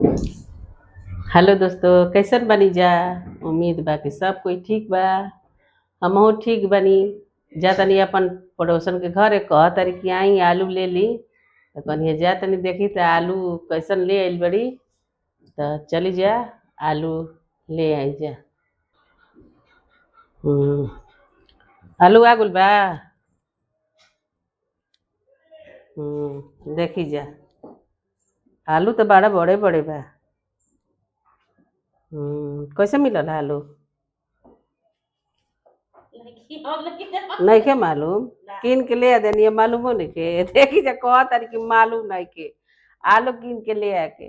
Hello दोस्तों, कैसन बनी जा। उम्मीद बा कि सब कोई ठीक बा। हमहू ठीक बनी। जा तनी अपन पड़ोसन के घरे कह तरी कि आई आलू ले ली। तो कहीं जा तनी देखी तो आलू कैसन ले आइल बड़ी। तो चली जा, आलू ले आई जा। हम्म, आलू आ गुल बा। देखी जा, आलू तो बड़ा बड़े बड़े बा। कैसे मिलल है आलू। नहीं के मालूम। कीन के ले देनी मालूमो नहीं के देखी जा कह तारी कि मालूम नहीं के। आलू कीन के ले आके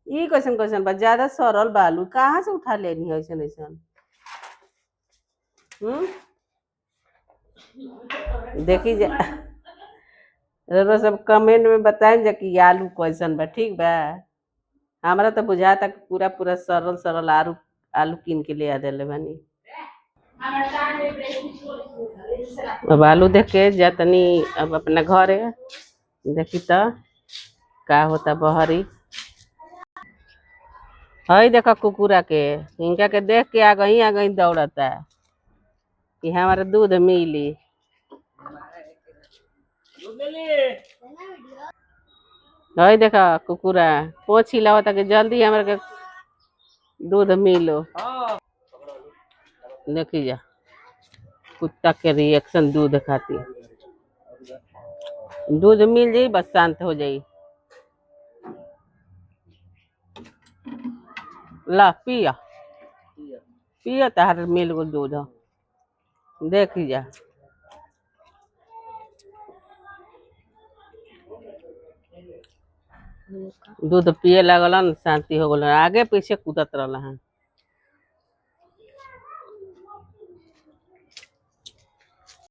ई कैसन कैसन बा, ज्यादा सरल बा आलू कहाँ से उठा लेनी है ऐसन ऐसन। हम्म देखी जा, रउआ सब कमेंट में बताएं जा कि आलू कैसन बा, ठीक बा। हमरा तो बुझाता कि पूरा पूरा सरल सरल आलू आलू कीन के ले आ देले बानी। अब आलू देख के जा तनी अब अपना घरे देखी तो का होता बहरी। हई देखा कुकुरा के, इनका के देख के आ गई दौड़ता कि हमारा दूध मिली। हई देखा कुकुरा पोछ हिलावता कि जल्दी हमरा के दूध मिलो। देखी जा कुत्ता के रिएक्शन दूध खाती। दूध मिल जाई बस शांत हो जाई। ला पिया पिया तार मिल गो दूध। देखी जा दूध पिए लगल शांति हो गल, आगे पीछे कूदत रहल हैं।